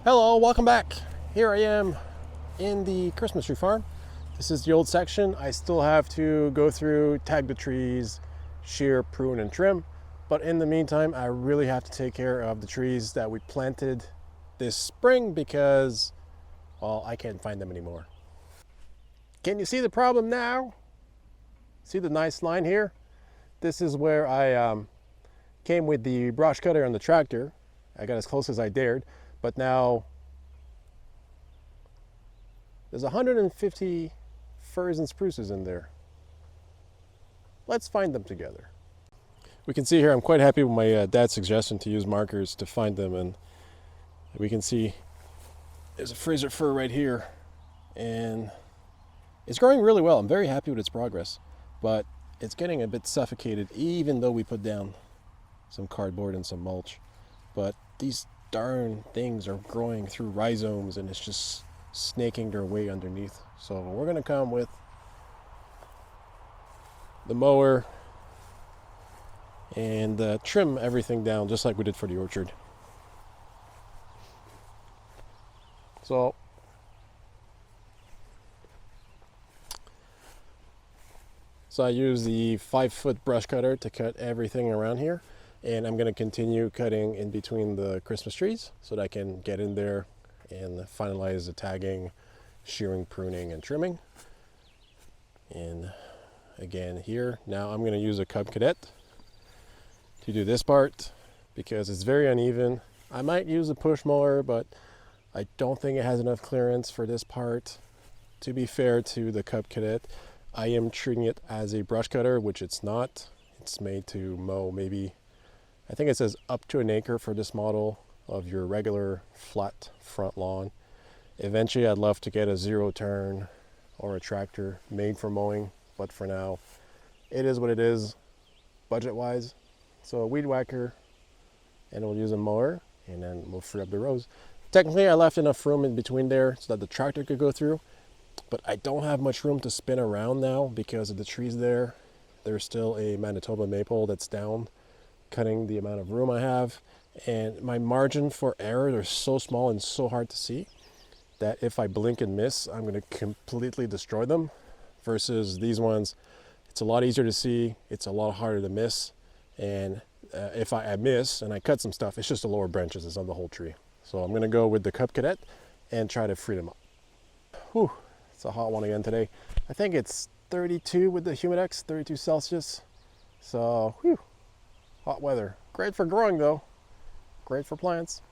Hello, welcome back. Here I am in the Christmas tree farm. This is the old section. I still have to go through, tag the trees, shear, prune, and trim. But in the meantime, I really have to take care of the trees that we planted this spring because, well, I can't find them anymore. Can you see the problem now? See the nice line here? This is where I came with the brush cutter on the tractor. I got as close as I dared. But now there's 150 firs and spruces in there. Let's find them together. We can see here I'm quite happy with my dad's suggestion to use markers to find them, and we can see there's a freezer fir right here, and it's growing really well. I'm very happy with its progress, but it's getting a bit suffocated even though we put down some cardboard and some mulch. But these darn things are growing through rhizomes and it's just snaking their way underneath. So we're going to come with the mower and trim everything down just like we did for the orchard. So I use the 5-foot brush cutter to cut everything around here. And I'm going to continue cutting in between the Christmas trees so that I can get in there and finalize the tagging, shearing, pruning, and trimming. And again here, now I'm going to use a Cub Cadet to do this part because it's very uneven. I might use a push mower, but I don't think it has enough clearance for this part. To be fair to the Cub Cadet, I am treating it as a brush cutter, which it's not. It's made to mow maybe, I think it says up to an acre for this model of your regular flat front lawn. Eventually I'd love to get a 0-turn or a tractor made for mowing, but for now it is what it is budget wise. So a weed whacker, and we'll use a mower, and then we'll free up the rows. Technically I left enough room in between there so that the tractor could go through, but I don't have much room to spin around now because of the trees there. There's still a Manitoba maple that's down, cutting the amount of room I have, and my margin for error are so small and so hard to see that if I blink and miss, I'm going to completely destroy them. Versus these ones, it's a lot easier to see, it's a lot harder to miss, and if I miss and I cut some stuff, it's just the lower branches, it's on the whole tree. So I'm going to go with the Cub Cadet and try to free them up. Whew, it's a hot one again today. I think it's 32 with the Humidex, 32 Celsius. So, whew. Hot weather. Great for growing though. Great for plants.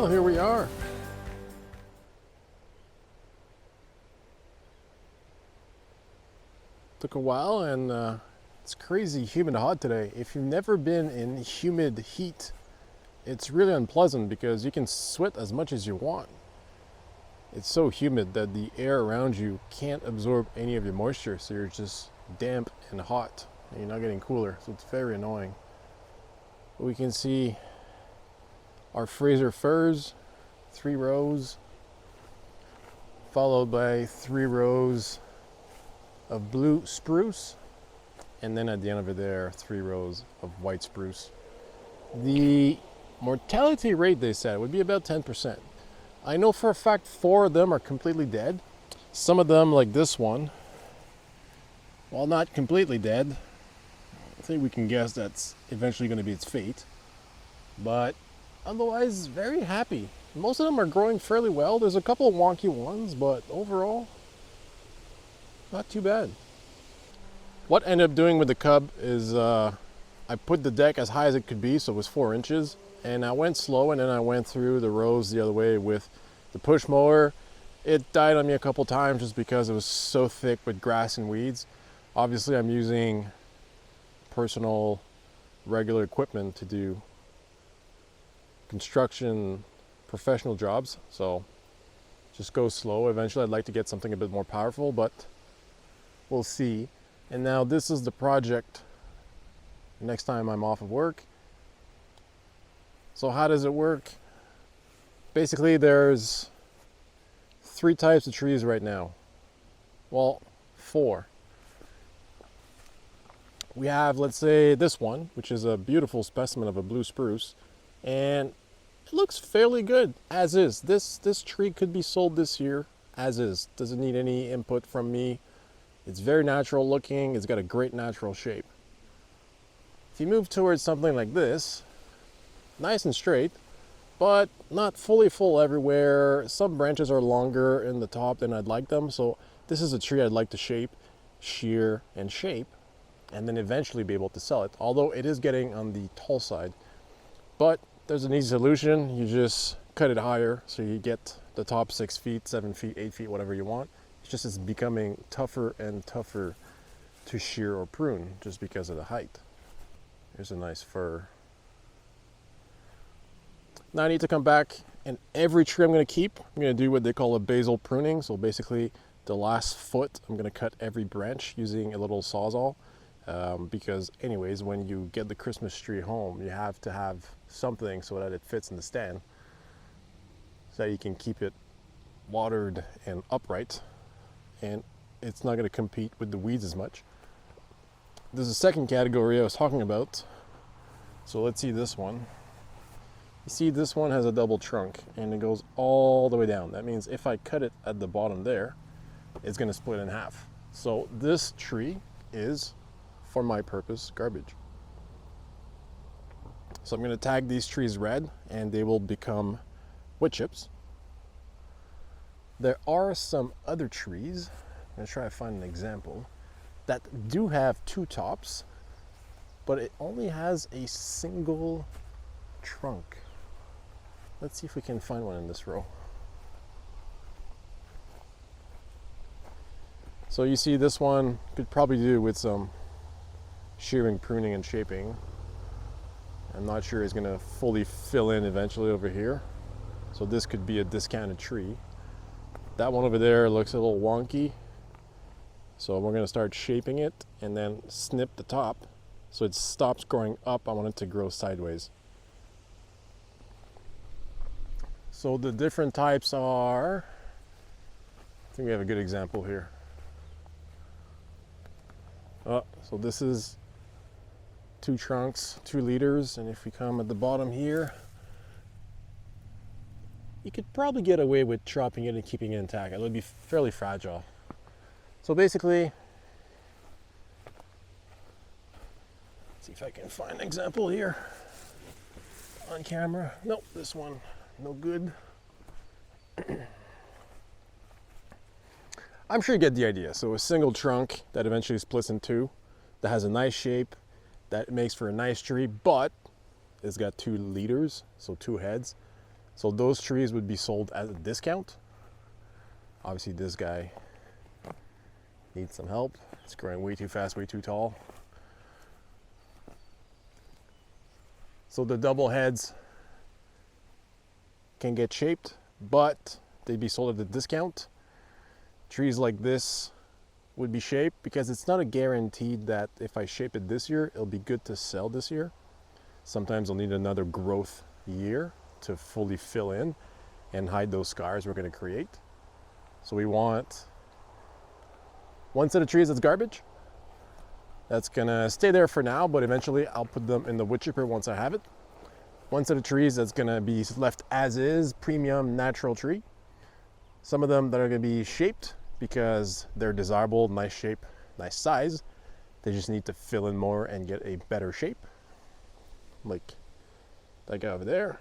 Well, here we are. Took a while, and it's crazy humid and hot today. If you've never been in humid heat, it's really unpleasant because you can sweat as much as you want. It's so humid that the air around you can't absorb any of your moisture, so you're just damp and hot, and you're not getting cooler, so it's very annoying. We can see our Fraser firs, 3 rows, followed by 3 rows of blue spruce, and then at the end of it there, 3 rows of white spruce. The mortality rate, they said, would be about 10%. I know for a fact 4 of them are completely dead. Some of them, like this one, while not completely dead, I think we can guess that's eventually going to be its fate. But otherwise, very happy. Most of them are growing fairly well. There's a couple of wonky ones, but overall, not too bad. What I ended up doing with the cub is I put the deck as high as it could be, so it was 4 inches, and I went slow, and then I went through the rows the other way with the push mower. It died on me a couple times just because it was so thick with grass and weeds. Obviously, I'm using personal, regular equipment to do construction, professional jobs, so just go slow. Eventually, I'd like to get something a bit more powerful, but we'll see. And now this is the project next time I'm off of work. So how does it work? Basically, there's 3 types of trees right now. Well, 4. We have, let's say, this one, which is a beautiful specimen of a blue spruce, and it looks fairly good as is. This tree could be sold this year as is. Doesn't need any input from me. It's very natural looking. It's got a great natural shape. If you move towards something like this, nice and straight, but not fully full everywhere. Some branches are longer in the top than I'd like them, so this is a tree I'd like to shape, shear, and shape, and then eventually be able to sell it, although it is getting on the tall side. But there's an easy solution. You just cut it higher so you get the top 6 feet, 7 feet, 8 feet, whatever you want. It's just it's becoming tougher and tougher to shear or prune just because of the height. Here's a nice fir. Now I need to come back, and every tree I'm going to keep, I'm going to do what they call a basal pruning. So basically the last foot, I'm going to cut every branch using a little sawzall. Because anyways, when you get the Christmas tree home, you have to have something so that it fits in the stand, so that you can keep it watered and upright, and it's not going to compete with the weeds as much. There's a second category I was talking about. So let's see this one. You see this one has a double trunk and it goes all the way down. That means if I cut it at the bottom there, it's going to split in half. So this tree is, for my purpose, garbage. So I'm going to tag these trees red and they will become wood chips. There are some other trees, I'm going to try to find an example, that do have 2 tops, but it only has a single trunk. Let's see if we can find one in this row. So you see this one could probably do with some shearing, pruning, and shaping. I'm not sure it's going to fully fill in eventually over here. So this could be a discounted tree. That one over there looks a little wonky. So we're going to start shaping it and then snip the top so it stops growing up. I want it to grow sideways. So the different types are, I think we have a good example here. So this is 2 trunks, 2 leaders, and if we come at the bottom here, you could probably get away with chopping it and keeping it intact. It would be fairly fragile. So basically, let's see if I can find an example here on camera. Nope, this one, no good. I'm sure you get the idea. So a single trunk that eventually splits in 2, that has a nice shape, that makes for a nice tree, but it's got 2 leaders, so 2 heads. So those trees would be sold at a discount. Obviously this guy needs some help. It's growing way too fast, way too tall. So the double heads can get shaped, but they'd be sold at a discount. Trees like this would be shaped because it's not a guaranteed that if I shape it this year, it'll be good to sell this year. Sometimes I'll need another growth year to fully fill in and hide those scars we're going to create. So we want one set of trees that's garbage. That's going to stay there for now, but eventually I'll put them in the wood chipper once I have it. One set of trees that's going to be left as is, premium natural tree. Some of them that are going to be shaped because they're desirable, nice shape, nice size. They just need to fill in more and get a better shape. Like that guy over there.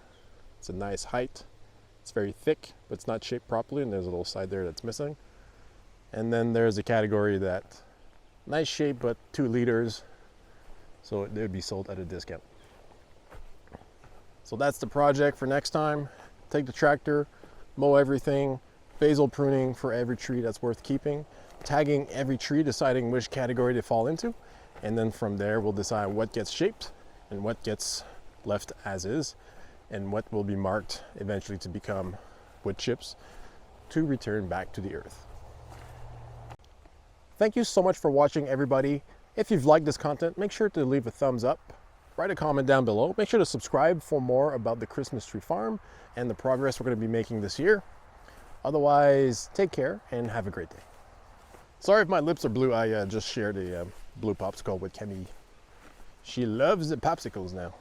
It's a nice height. It's very thick, but it's not shaped properly, and there's a little side there that's missing. And then there's a category that nice shape, but 2 liters, so they would be sold at a discount. So that's the project for next time. Take the tractor, mow everything, basal pruning for every tree that's worth keeping, tagging every tree, deciding which category to fall into, and then from there we'll decide what gets shaped and what gets left as is, and what will be marked eventually to become wood chips to return back to the earth. Thank you so much for watching, everybody. If you've liked this content, make sure to leave a thumbs up, write a comment down below, make sure to subscribe for more about the Christmas tree farm and the progress we're going to be making this year. Otherwise, take care and have a great day. Sorry if my lips are blue. I just shared a blue popsicle with Kemi. She loves the popsicles now.